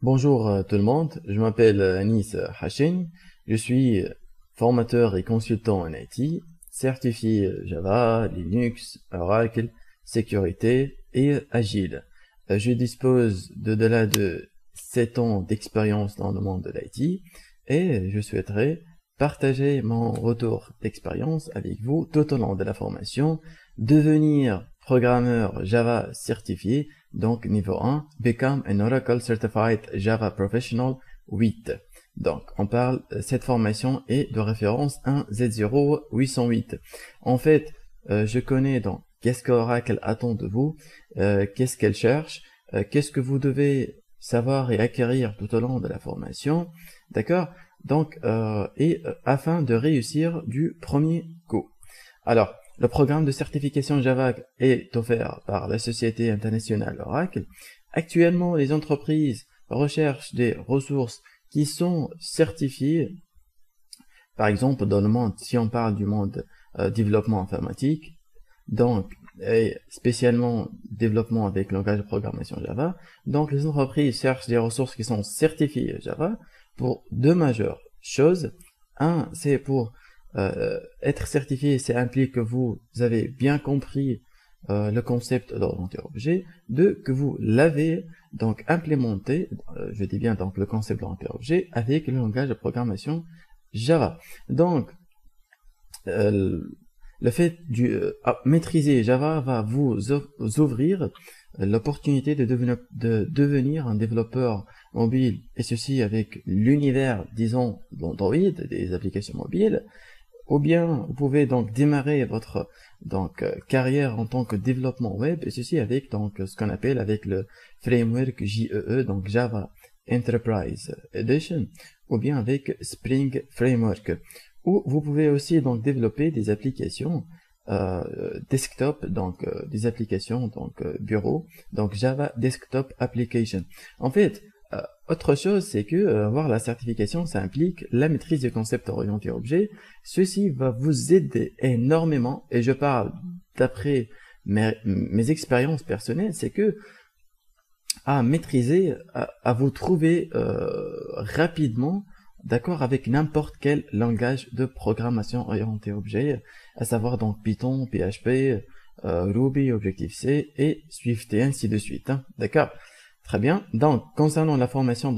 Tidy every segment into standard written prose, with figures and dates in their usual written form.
Bonjour tout le monde, je m'appelle Anis Hachin, je suis formateur et consultant en IT, certifié Java, Linux, Oracle, sécurité et Agile. Je dispose d'au-delà de 7 ans d'expérience dans le monde de l'IT et je souhaiterais partager mon retour d'expérience avec vous tout au long de la formation, devenir programmeur Java certifié, donc niveau 1, Become an Oracle Certified Java Professional 8. Donc, on parle, cette formation est de référence 1Z0808. En fait, je connais donc qu'est-ce qu'Oracle attend de vous, qu'est-ce qu'elle cherche, qu'est-ce que vous devez savoir et acquérir tout au long de la formation, d'accord? Donc, afin de réussir du premier coup. Alors, le programme de certification Java est offert par la société internationale Oracle. Actuellement, les entreprises recherchent des ressources qui sont certifiées. Par exemple, dans le monde, si on parle du monde développement informatique, donc, et spécialement développement avec langage de programmation Java, donc les entreprises cherchent des ressources qui sont certifiées Java pour deux majeures choses. Un, c'est pour être certifié, ça implique que vous avez bien compris le concept d'orienté-objet. Deux, que vous l'avez donc implémenté, je dis bien donc le concept d'orienté-objet avec le langage de programmation Java. Donc, le fait de maîtriser Java va vous ouvrir l'opportunité de devenir un développeur mobile, et ceci avec l'univers, disons, d'Android, des applications mobiles, ou bien vous pouvez donc démarrer votre carrière en tant que développement web, et ceci avec donc ce qu'on appelle avec le framework JEE, donc Java Enterprise Edition, ou bien avec Spring Framework. Ou vous pouvez aussi donc développer des applications desktop, donc des applications bureau, donc Java Desktop Application. En fait, autre chose, c'est que avoir la certification, ça implique la maîtrise du concept orienté objet. Ceci va vous aider énormément, et je parle d'après mes expériences personnelles, c'est que à maîtriser, à vous trouver rapidement d'accord avec n'importe quel langage de programmation orienté objet, à savoir donc Python, PHP, Ruby, Objective-C et Swift et ainsi de suite. Hein. D'accord? Très bien. Donc, concernant la formation,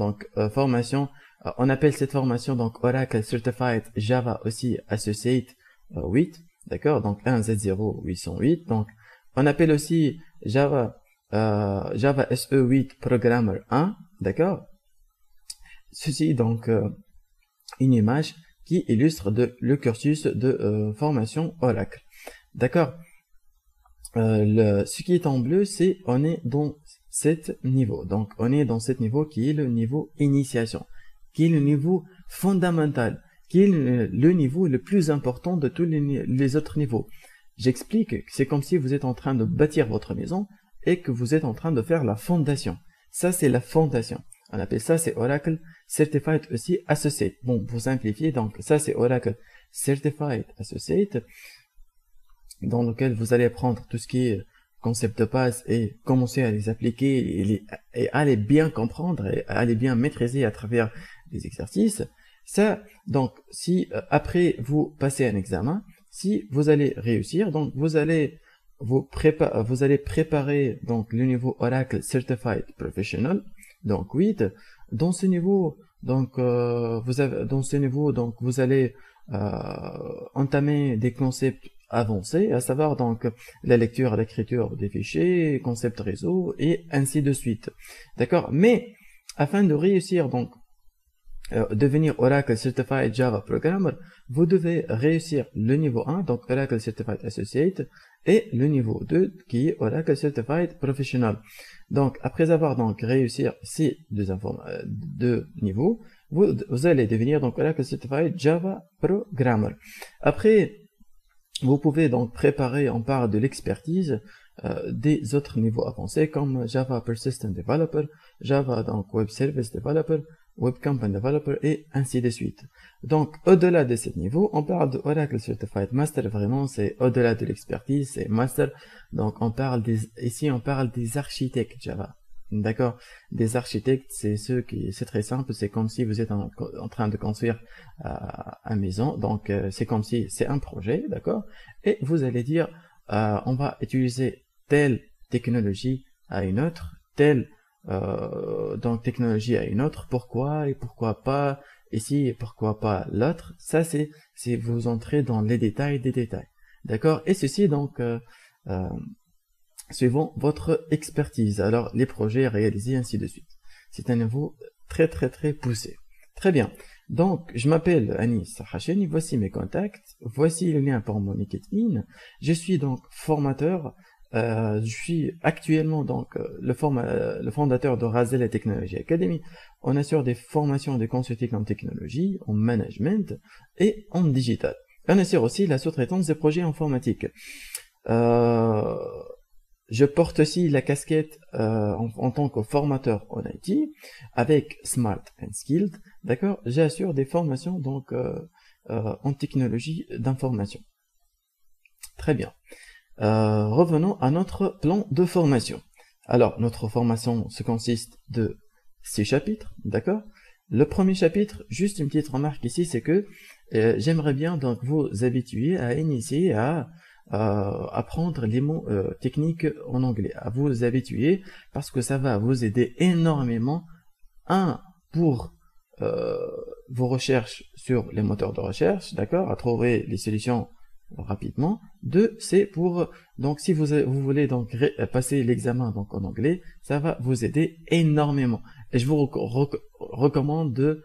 on appelle cette formation donc Oracle Certified Java aussi Associate 8, d'accord? Donc 1Z0808. Donc, on appelle aussi Java SE8 Programmer 1, d'accord? Ceci donc une image qui illustre le cursus de formation Oracle. D'accord? Ce qui est en bleu, c'est on est dans cet niveau. Donc, on est dans cet niveau qui est le niveau initiation, qui est le niveau fondamental, qui est le niveau le plus important de tous les autres niveaux. J'explique, c'est comme si vous êtes en train de bâtir votre maison et que vous êtes en train de faire la fondation. Ça, c'est la fondation. On appelle ça, c'est Oracle Certified aussi Associate. Bon, pour simplifier, donc ça, c'est Oracle Certified Associate, dans lequel vous allez prendre tout ce qui est concept de base et commencer à les appliquer et à les bien comprendre et à les bien maîtriser à travers des exercices. Ça, donc, si après vous passez un examen, si vous allez réussir, donc vous allez préparer donc le niveau Oracle Certified Professional, donc 8. Dans ce niveau, donc vous allez entamer des concepts avancés, à savoir donc la lecture et l'écriture des fichiers, concept réseau et ainsi de suite. D'accord? Mais afin de réussir donc devenir Oracle Certified Java Programmer, vous devez réussir le niveau 1, donc Oracle Certified Associate, et le niveau 2, qui est Oracle Certified Professional. Donc, après avoir donc réussi ces deux niveaux, vous allez devenir donc Oracle Certified Java Programmer. Après, vous pouvez donc préparer, on parle de l'expertise, des autres niveaux avancés comme Java Persistent Developer, Java donc Web Service Developer, Web Component Developer et ainsi de suite. Donc, au-delà de ce niveau, on parle de Oracle Certified Master, vraiment, c'est au-delà de l'expertise, c'est Master. Donc, ici, on parle des architectes Java. D'accord? Des architectes, c'est très simple, c'est comme si vous êtes en train de construire une maison, donc c'est comme si c'est un projet, d'accord? Et vous allez dire, on va utiliser telle technologie à une autre, telle donc technologie à une autre, pourquoi et pourquoi pas ici et pourquoi pas l'autre. Ça c'est vous entrez dans les détails des détails, d'accord? Et ceci donc euh, suivant votre expertise, alors les projets réalisés ainsi de suite. C'est un niveau très poussé. Très bien. Donc, je m'appelle Anis Hacheni, voici mes contacts, voici le lien pour mon LinkedIn. Je suis donc formateur, je suis actuellement donc le fondateur de Razel Technology Academy. On assure des formations de consulting en technologie, en management et en digital. On assure aussi la sous-traitance des projets informatiques. Je porte aussi la casquette en tant que formateur en IT avec Smart and Skilled, d'accord? J'assure des formations donc en technologie d'information. Très bien. Revenons à notre plan de formation. Alors, notre formation se consiste de 6 chapitres, d'accord? Le premier chapitre, juste une petite remarque ici, c'est que j'aimerais bien donc vous habituer à initier à apprendre les mots techniques en anglais, à vous habituer, parce que ça va vous aider énormément, pour vos recherches sur les moteurs de recherche, d'accord, à trouver les solutions rapidement. 2, c'est pour, donc si vous voulez donc passer l'examen donc en anglais, ça va vous aider énormément. Et je vous recommande de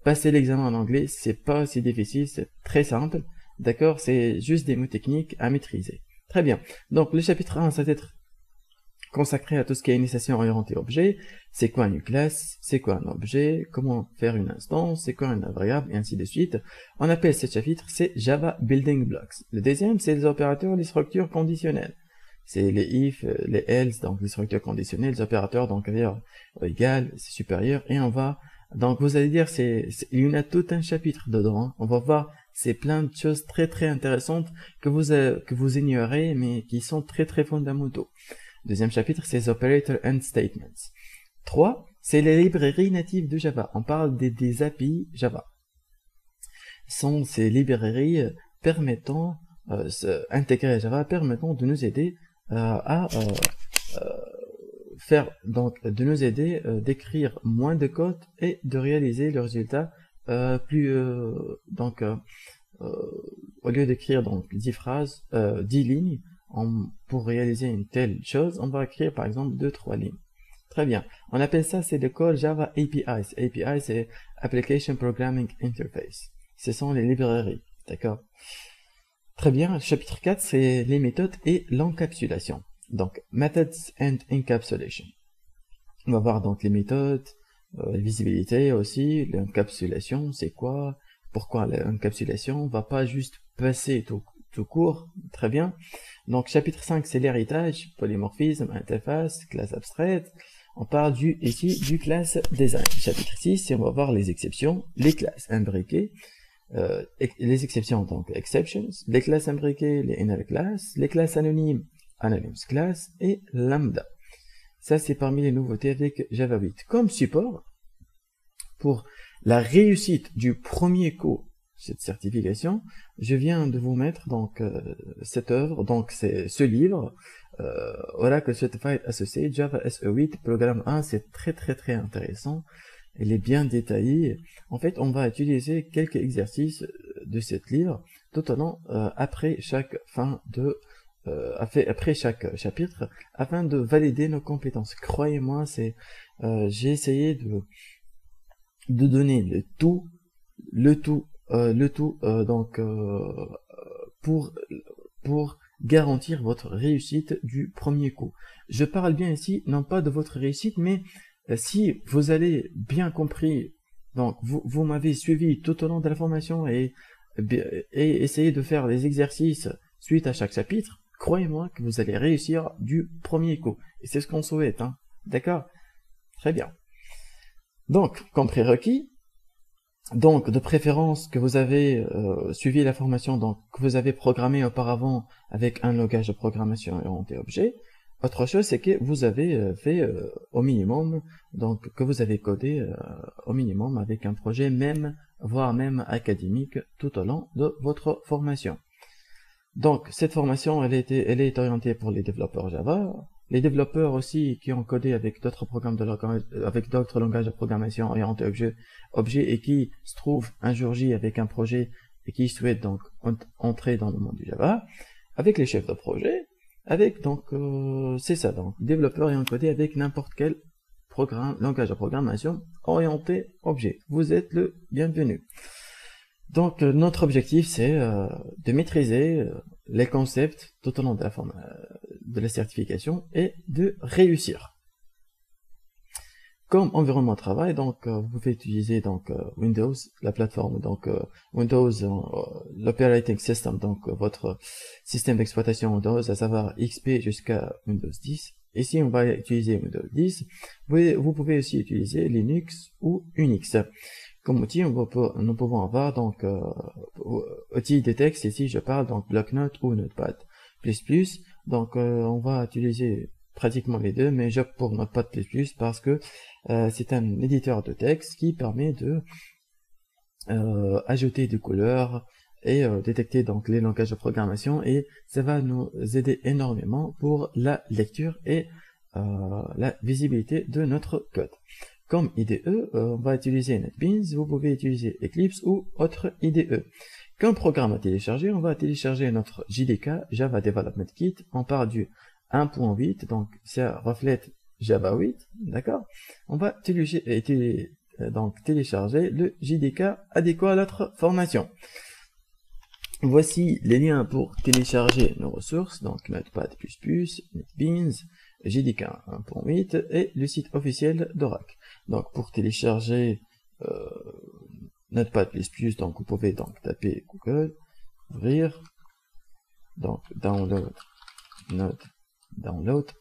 passer l'examen en anglais, c'est pas si difficile, c'est très simple. D'accord? C'est juste des mots techniques à maîtriser. Très bien. Donc, le chapitre 1, ça va être consacré à tout ce qui est initiation orientée objet. C'est quoi une classe? C'est quoi un objet? Comment faire une instance? C'est quoi une variable? Et ainsi de suite. On appelle ce chapitre, c'est Java Building Blocks. Le deuxième, c'est les opérateurs, les structures conditionnelles. C'est les if, les else, donc les structures conditionnelles, les opérateurs, donc égal, c'est supérieur. Et on va, donc vous allez dire, il y en a tout un chapitre dedans. Hein. On va voir, c'est plein de choses très intéressantes que vous ignorez, mais qui sont très fondamentaux. Deuxième chapitre, c'est les operators and statements. 3, c'est les librairies natives de Java. On parle des API Java. Sont ces librairies permettant, intégrer Java, permettant de nous aider de nous aider d'écrire moins de code et de réaliser le résultat au lieu d'écrire donc 10 phrases, 10 lignes, pour réaliser une telle chose, on va écrire par exemple 2-3 lignes. Très bien. On appelle ça, c'est le code Java APIs. API, c'est Application Programming Interface. Ce sont les librairies. D'accord? Très bien. Chapitre 4, c'est les méthodes et l'encapsulation. Donc, Methods and Encapsulation. On va voir donc les méthodes, la visibilité aussi, l'encapsulation, c'est quoi? Pourquoi l'encapsulation? On va pas juste passer tout court. Très bien. Donc, chapitre 5, c'est l'héritage, polymorphisme, interface, classe abstraite. On parle ici du class design. Chapitre 6, on va voir les exceptions, les classes imbriquées, les exceptions, donc exceptions, les classes imbriquées, les inner classes, les classes anonymes, anonymous class, et lambda. Ça, c'est parmi les nouveautés avec Java 8. Comme support, pour la réussite du premier cours, cette certification, je viens de vous mettre donc cette œuvre, donc c'est ce livre, Oracle Certified Associate Java SE8 Programme 1, c'est très intéressant, il est bien détaillé. En fait, on va utiliser quelques exercices de ce livre tout au long après chaque après chaque chapitre, afin de valider nos compétences. Croyez-moi, j'ai essayé de donner le tout donc pour garantir votre réussite du premier coup. Je parle bien ici non pas de votre réussite, mais si vous avez bien compris, donc vous m'avez suivi tout au long de la formation et essayé de faire des exercices suite à chaque chapitre, croyez-moi que vous allez réussir du premier coup. Et c'est ce qu'on souhaite, hein. D'accord? Très bien. Donc, comme prérequis, donc de préférence que vous avez suivi la formation, donc que vous avez programmé auparavant avec un langage de programmation orienté objet, Autre chose, c'est que vous avez fait au minimum, donc que vous avez codé au minimum avec un projet même, voire même académique tout au long de votre formation. Donc cette formation, elle est orientée pour les développeurs Java, les développeurs aussi qui ont codé avec d'autres programmes avec d'autres langages de programmation orientés objet et qui se trouvent un jour J avec un projet et qui souhaitent donc entrer dans le monde du Java, avec les chefs de projet. Avec donc c'est ça, donc développeur et encodé avec n'importe quel langage de programmation orienté objet. Vous êtes le bienvenu. Donc notre objectif c'est de maîtriser les concepts tout au long de la certification et de réussir. Comme environnement de travail, donc vous pouvez utiliser donc Windows, la plateforme, donc Windows, l'operating system, donc votre système d'exploitation Windows, à savoir XP jusqu'à Windows 10. Ici, on va utiliser Windows 10. Vous pouvez aussi utiliser Linux ou Unix. Comme outil, nous pouvons avoir donc outils de texte. Ici, je parle donc Bloc-Notes ou Notepad++. Donc, on va utiliser pratiquement les deux, mais j'opte pour Notepad++ parce que c'est un éditeur de texte qui permet de ajouter des couleurs et détecter donc les langages de programmation, et ça va nous aider énormément pour la lecture et la visibilité de notre code. Comme IDE, on va utiliser NetBeans, vous pouvez utiliser Eclipse ou autre IDE. Comme programme à télécharger, on va télécharger notre JDK, Java Development Kit. On part du 1.8, donc ça reflète Java 8, d'accord. On va télécharger le JDK adéquat à notre formation. Voici les liens pour télécharger nos ressources, donc Notepad++, NetBeans, JDK 1.8 et le site officiel d'Oracle. Donc pour télécharger Notepad++, donc vous pouvez donc taper Google, ouvrir, donc download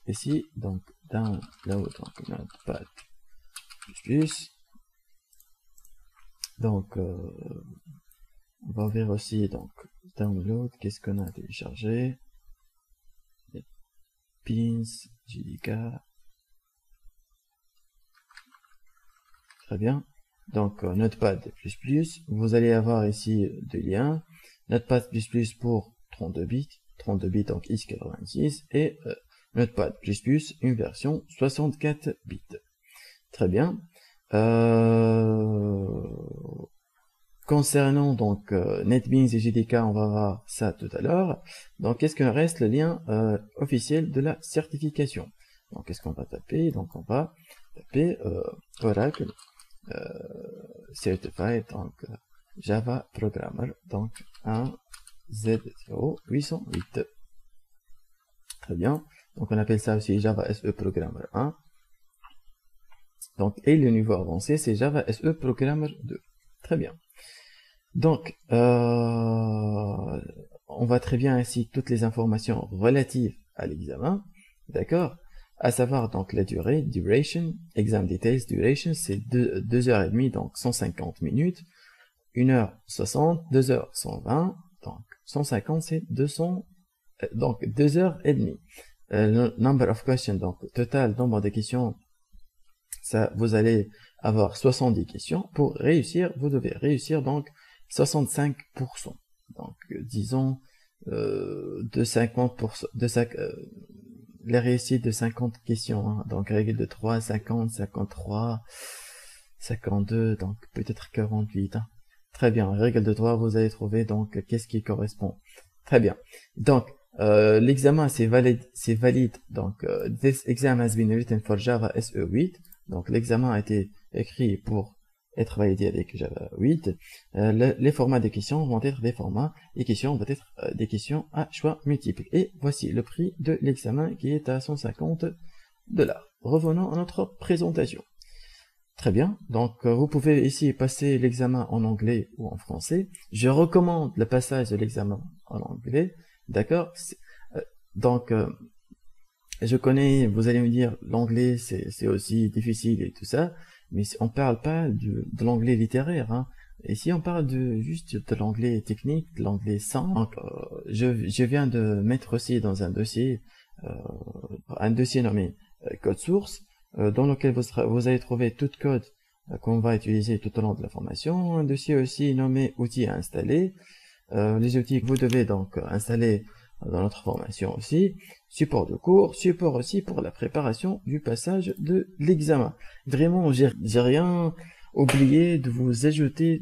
ici, donc download donc Notepad++. Donc on va ouvrir aussi donc download, qu'est-ce qu'on a téléchargé, pins, JDK. Très bien. Donc Notepad++, vous allez avoir ici deux liens. Notepad++ pour 32 bits donc x86, et Notepad++, une version 64 bits. Très bien. Concernant donc NetBeans et JDK, on va voir ça tout à l'heure. Donc qu'est-ce qu'il reste? Le lien officiel de la certification. Donc qu'est-ce qu'on va taper? Donc on va taper Oracle Certified, donc Java Programmer, donc 1Z0808. Très bien. Donc on appelle ça aussi Java SE Programmer 1. Donc, et le niveau avancé, c'est Java SE Programmer 2. Très bien. Donc, on voit très bien ici toutes les informations relatives à l'examen. D'accord? À savoir donc la durée, duration, exam details, duration, c'est 2h30, donc 150 minutes, 1h60, 2h 120, donc 150 c'est 200, donc 2h30. Number of questions, donc total nombre de questions, ça, vous allez avoir 70 questions. Pour réussir, vous devez réussir donc 65%. Donc, disons, de 50%, les réussites de 50 questions, hein. Donc règle de 3, 50, 53, 52, donc peut-être 48. Hein. Très bien, règle de 3, vous allez trouver donc qu'est-ce qui correspond. Très bien. Donc, l'examen c'est valide. Donc, this exam has been written for Java SE 8. Donc, l'examen a été écrit pour être validé avec Java 8. Les formats des questions vont être des formats, les questions vont être des questions à choix multiples. Et voici le prix de l'examen qui est à 150 $. Revenons à notre présentation. Très bien, donc vous pouvez ici passer l'examen en anglais ou en français. Je recommande le passage de l'examen en anglais, d'accord. Donc, je connais, vous allez me dire, l'anglais c'est aussi difficile et tout ça, mais on parle pas de l'anglais littéraire, hein. Ici on parle juste de l'anglais technique, de l'anglais simple. Donc, je viens de mettre aussi dans un dossier un dossier nommé code source, dans lequel vous allez trouver tout code qu'on va utiliser tout au long de la formation. Un dossier aussi nommé outils à installer, les outils que vous devez donc installer dans notre formation aussi, support de cours, support aussi pour la préparation du passage de l'examen. Vraiment, j'ai rien oublié de vous ajouter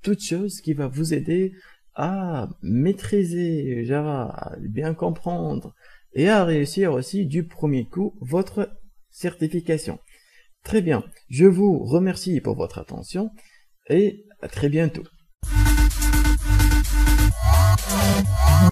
toute chose qui va vous aider à maîtriser Java, à bien comprendre et à réussir aussi du premier coup votre certification. Très bien, je vous remercie pour votre attention et à très bientôt.